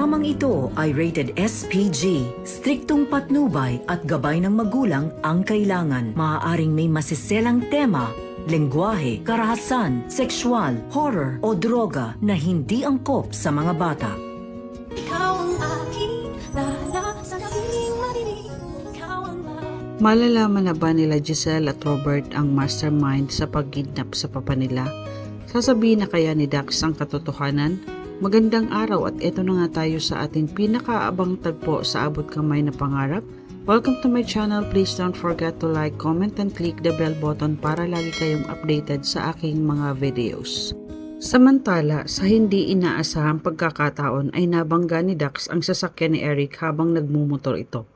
Programang ito ay rated SPG. Striktong patnubay at gabay ng magulang ang kailangan. Maaaring may masiselang tema, lengguwahe, karahasan, sexual, horror o droga na hindi angkop sa mga bata. Ikaw ang aking lala sa aking marinig. Ikaw ang Malalaman na ba nila Giselle at Robert ang mastermind sa pagkidnap sa papa nila? Sasabihin na kaya ni Dax ang katotohanan? Magandang araw at eto na nga tayo sa ating pinakaabang tagpo sa Abot Kamay na Pangarap. Welcome to my channel. Please don't forget to like, comment, and click the bell button para lagi kayong updated sa aking mga videos. Samantala, sa hindi inaasahang pagkakataon ay nabangga ni Dax ang sasakyan ni Eric habang nagmumotor ito.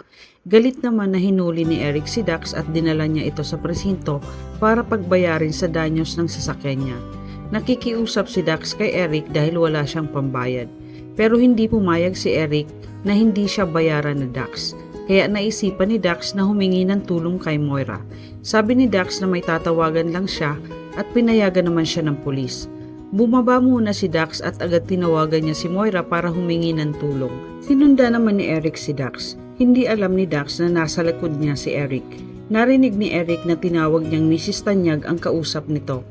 Galit naman na hinuli ni Eric si Dax at dinala niya ito sa presinto para pagbayarin sa danyos ng sasakyan niya. Nakikiusap si Dax kay Eric dahil wala siyang pambayad. Pero hindi pumayag si Eric na hindi siya bayaran ni Dax. Kaya naisipan ni Dax na humingi ng tulong kay Moira. Sabi ni Dax na may tatawagan lang siya at pinayagan naman siya ng pulis. Bumaba muna si Dax at agad tinawagan niya si Moira para humingi ng tulong. Sinunda naman ni Eric si Dax. Hindi alam ni Dax na nasa likod niya si Eric. Narinig ni Eric na tinawag niyang Mrs. Tanyag ang kausap nito.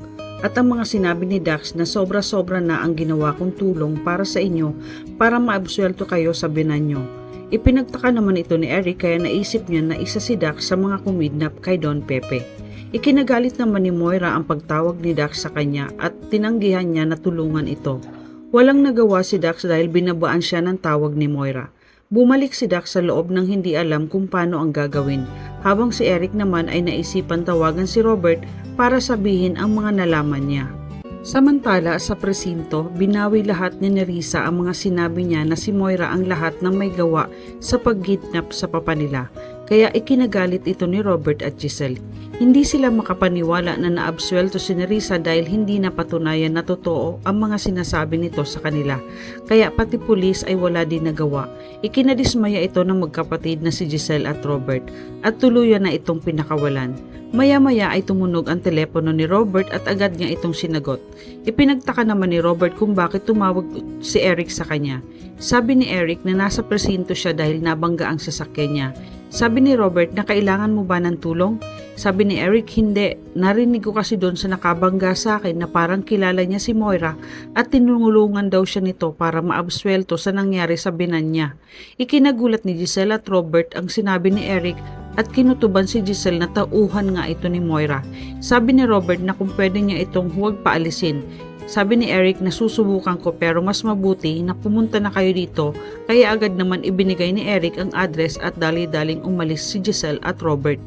At ang mga sinabi ni Dax na sobra-sobra na ang ginawa kong tulong para sa inyo para maabsuelto kayo sa binanyo. Ipinagtaka naman ito ni Eric kaya naisip niya na isa si Dax sa mga kumidnap kay Don Pepe. Ikinagalit naman ni Moira ang pagtawag ni Dax sa kanya at tinanggihan niya na tulungan ito. Walang nagawa si Dax dahil binabaan siya ng tawag ni Moira. Bumalik si Dax sa loob ng hindi alam kung paano ang gagawin, habang si Eric naman ay naisipan tawagan si Robert para sabihin ang mga nalaman niya. Samantala sa presinto, binawi lahat ni Nerissa ang mga sinabi niya na si Moira ang lahat ng may gawa sa pagkidnap sa papa nila, kaya ikinagalit ito ni Robert at Giselle. Hindi sila makapaniwala na naabsuelto si Nerissa dahil hindi napatunayan na totoo ang mga sinasabi nito sa kanila, kaya pati pulis ay wala din nagawa. Ikinadismaya ito ng magkapatid na si Giselle at Robert at tuluyan na itong pinakawalan. Maya-maya ay tumunog ang telepono ni Robert at agad niya itong sinagot. Ipinagtaka naman ni Robert kung bakit tumawag si Eric sa kanya. Sabi ni Eric na nasa presinto siya dahil nabangga ang sasakyan niya. Sabi ni Robert na kailangan mo ba ng tulong? Sabi ni Eric, hindi. Narinig ko kasi doon sa nakabangga sa akin na parang kilala niya si Moira at tinulungan daw siya nito para maabsuelto sa nangyari sa binan niya. Ikinagulat ni Giselle at Robert ang sinabi ni Eric at kinutuban si Giselle na tauhan nga ito ni Moira. Sabi ni Robert na kung pwede niya itong huwag paalisin. Sabi ni Eric na susubukan ko pero mas mabuti na pumunta na kayo dito, kaya agad naman ibinigay ni Eric ang address at dali-daling umalis si Giselle at Robert.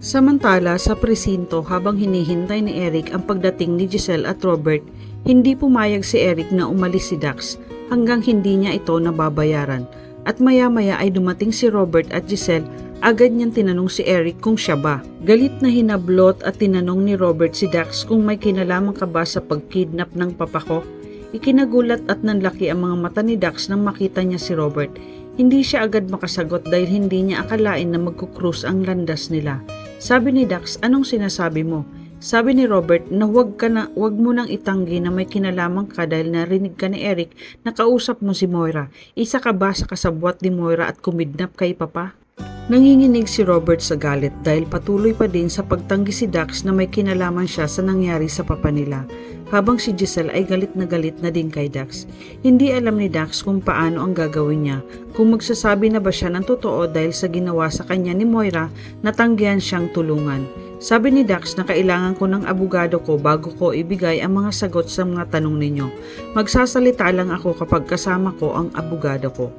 Samantala sa presinto, habang hinihintay ni Eric ang pagdating ni Giselle at Robert, hindi pumayag si Eric na umalis si Dax hanggang hindi niya ito nababayaran. At maya-maya ay dumating si Robert at Giselle. Agad niyang tinanong si Eric kung siya ba. Galit na hinablot at tinanong ni Robert si Dax kung may kinalaman ka ba sa pagkidnap ng papa ko. Ikinagulat at nanlaki ang mga mata ni Dax nang makita niya si Robert. Hindi siya agad makasagot dahil hindi niya akalain na magkukrus ang landas nila. Sabi ni Dax, anong sinasabi mo? Sabi ni Robert na huwag mo nang itanggi na may kinalaman ka dahil narinig ka ni Eric na kausap mo si Moira. Isa ka ba sa kasabwat ni Moira at kumidnap kay papa? Nanginginig si Robert sa galit dahil patuloy pa din sa pagtanggi si Dax na may kinalaman siya sa nangyari sa papa nila, habang si Giselle ay galit na din kay Dax. Hindi alam ni Dax kung paano ang gagawin niya, kung magsasabi na ba siya ng totoo dahil sa ginawa sa kanya ni Moira na tanggihan siyang tulungan. Sabi ni Dax na kailangan ko ng abogado ko bago ko ibigay ang mga sagot sa mga tanong ninyo. Magsasalita lang ako kapag kasama ko ang abogado ko.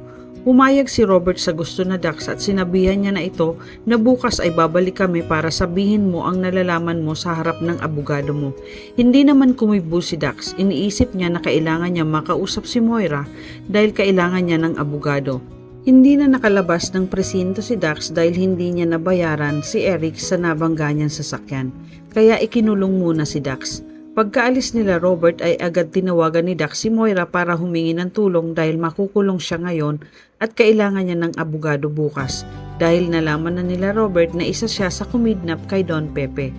Pumayag si Robert sa gusto na Dax at sinabihan niya na ito na bukas ay babalik kami para sabihin mo ang nalalaman mo sa harap ng abogado mo. Hindi naman kumibo si Dax. Iniisip niya na kailangan niya makausap si Moira dahil kailangan niya ng abogado. Hindi na nakalabas ng presinto si Dax dahil hindi niya nabayaran si Eric sa nabangga niyang sasakyan. Kaya ikinulong muna si Dax. Pagkaalis nila Robert ay agad tinawagan ni Dax si Moira para humingi ng tulong dahil makukulong siya ngayon at kailangan niya ng abogado bukas dahil nalaman na nila Robert na isa siya sa kumidnap kay Don Pepe.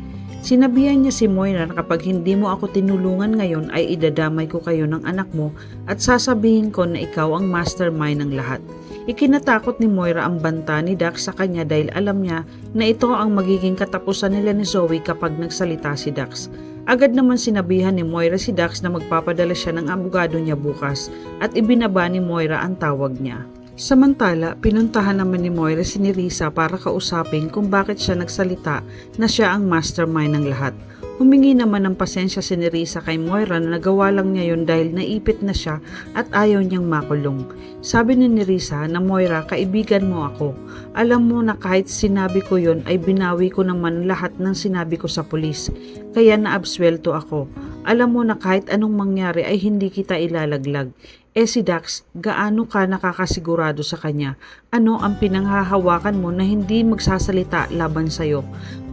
Sinabihan niya si Moira na kapag hindi mo ako tinulungan ngayon ay idadamay ko kayo ng anak mo at sasabihin ko na ikaw ang mastermind ng lahat. Ikinatakot ni Moira ang banta ni Dax sa kanya dahil alam niya na ito ang magiging katapusan nila ni Zoe kapag nagsalita si Dax. Agad naman sinabihan ni Moira si Dax na magpapadala siya ng abogado niya bukas at ibinaba ni Moira ang tawag niya. Samantala, pinuntahan naman ni Moira si Nerissa para kausapin kung bakit siya nagsalita na siya ang mastermind ng lahat. Humingi naman ng pasensya si Nerissa kay Moira na nagawa lang niya yun dahil naipit na siya at ayaw niyang makulong. Sabi ni Nerissa na Moira, kaibigan mo ako. Alam mo na kahit sinabi ko yun ay binawi ko naman lahat ng sinabi ko sa pulis. Kaya naabswelto ako. Alam mo na kahit anong mangyari ay hindi kita ilalaglag. Si Dax, gaano ka nakakasigurado sa kanya? Ano ang pinanghahawakan mo na hindi magsasalita laban sa'yo?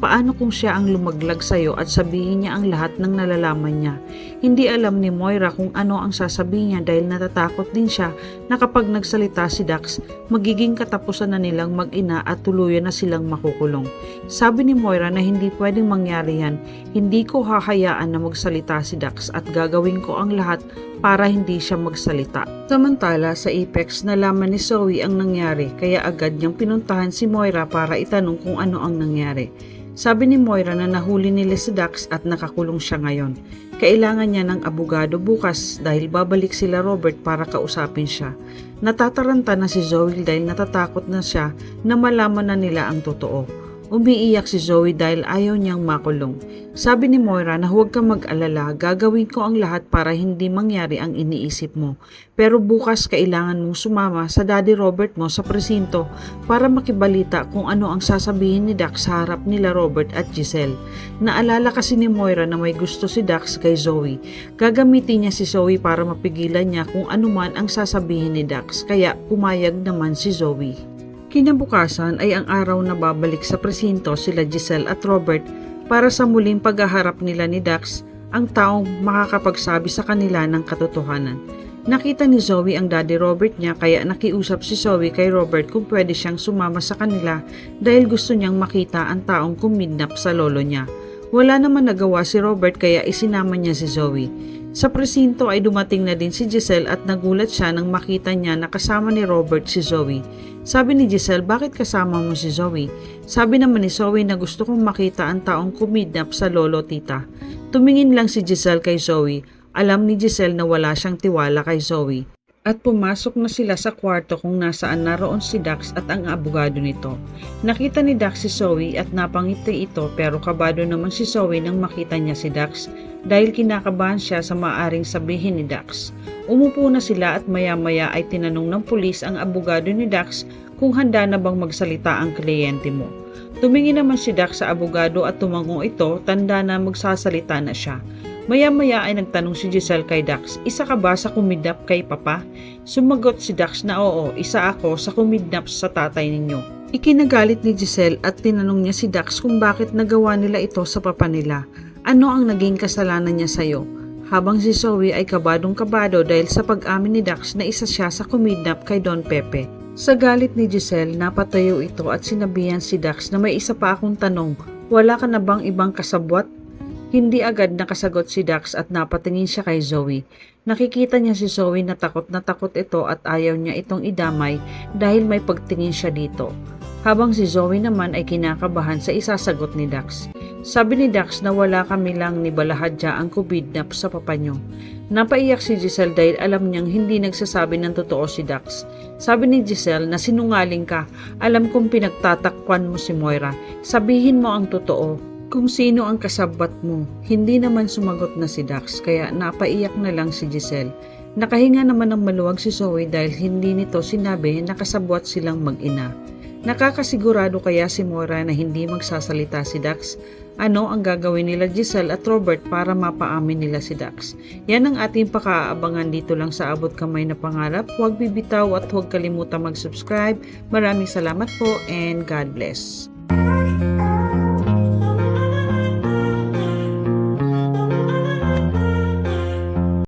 Paano kung siya ang lumaglag sa'yo at sabihin niya ang lahat ng nalalaman niya? Hindi alam ni Moira kung ano ang sasabihin niya dahil natatakot din siya na kapag nagsalita si Dax, magiging katapusan na nilang mag-ina at tuluyan na silang makukulong. Sabi ni Moira na hindi pwedeng mangyari yan. Hindi ko hahayaan na magsalita si Dax at gagawin ko ang lahat para hindi siya magsalita. Samantala sa Apex, nalaman ni Zoe ang nangyari kaya agad niyang pinuntahan si Moira para itanong kung ano ang nangyari. Sabi ni Moira na nahuli nila si Dax at nakakulong siya ngayon. Kailangan niya ng abogado bukas dahil babalik sila Robert para kausapin siya. Natataranta na si Zoe dahil natatakot na siya na malaman na nila ang totoo. Umiiyak si Zoe dahil ayaw niyang makulong. Sabi ni Moira na huwag kang mag-alala, gagawin ko ang lahat para hindi mangyari ang iniisip mo. Pero bukas kailangan mong sumama sa Daddy Robert mo sa presinto para makibalita kung ano ang sasabihin ni Dax sa harap nila Robert at Giselle. Naalala kasi ni Moira na may gusto si Dax kay Zoe. Gagamitin niya si Zoe para mapigilan niya kung ano man ang sasabihin ni Dax, kaya pumayag naman si Zoe. Kinabukasan ay ang araw na babalik sa presinto sila Giselle at Robert para sa muling paghaharap nila ni Dax, ang taong makakapagsabi sa kanila ng katotohanan. Nakita ni Zoe ang Daddy Robert niya kaya nakiusap si Zoe kay Robert kung pwede siyang sumama sa kanila dahil gusto niyang makita ang taong kumidnap sa lolo niya. Wala naman nagawa si Robert kaya isinama niya si Zoe. Sa presinto ay dumating na din si Giselle at nagulat siya nang makita niya na kasama ni Robert si Zoe. Sabi ni Giselle, bakit kasama mo si Zoe? Sabi naman ni Zoe na gusto kong makita ang taong kumidnap sa lolo tita. Tumingin lang si Giselle kay Zoe. Alam ni Giselle na wala siyang tiwala kay Zoe. At pumasok na sila sa kwarto kung nasaan naroon si Dax at ang abogado nito. Nakita ni Dax si Zoe at napangiti ito pero kabado naman si Zoe nang makita niya si Dax dahil kinakabahan siya sa maaring sabihin ni Dax. Umupo na sila at maya-maya ay tinanong ng pulis ang abogado ni Dax kung handa na bang magsalita ang kliyente mo. Tumingin naman si Dax sa abogado at tumango ito, tanda na magsasalita na siya. Maya-maya ay nagtanong si Giselle kay Dax, isa ka ba sa kumidnap kay Papa? Sumagot si Dax na oo, isa ako sa kumidnap sa tatay ninyo. Ikinagalit ni Giselle at tinanong niya si Dax kung bakit nagawa nila ito sa papa nila. Ano ang naging kasalanan niya sa'yo? Habang si Zoe ay kabadong-kabado dahil sa pag-amin ni Dax na isa siya sa kumidnap kay Don Pepe. Sa galit ni Giselle, napatayo ito at sinabihan si Dax na may isa pa akong tanong, wala ka na bang ibang kasabwat? Hindi agad nakasagot si Dax at napatingin siya kay Zoe. Nakikita niya si Zoe na takot ito at ayaw niya itong idamay dahil may pagtingin siya dito. Habang si Zoe naman ay kinakabahan sa isasagot ni Dax. Sabi ni Dax na wala kami lang ni Balahadja ang kumidnap sa papa niyo. Napaiyak si Giselle dahil alam niyang hindi nagsasabi ng totoo si Dax. Sabi ni Giselle na sinungaling ka, alam kong pinagtatakpan mo si Moira. Sabihin mo ang totoo. Kung sino ang kasabwat mo, hindi naman sumagot na si Dax kaya napaiyak na lang si Giselle. Nakahinga naman ng maluwag si Zoe dahil hindi nito sinabi na kasabwat silang mag-ina. Nakakasigurado kaya si Moira na hindi magsasalita si Dax? Ano ang gagawin nila Giselle at Robert para mapaamin nila si Dax? Yan ang ating pakaabangan dito lang sa Abot Kamay na Pangarap. Huwag bibitaw at huwag kalimutan mag-subscribe. Maraming salamat po and God bless.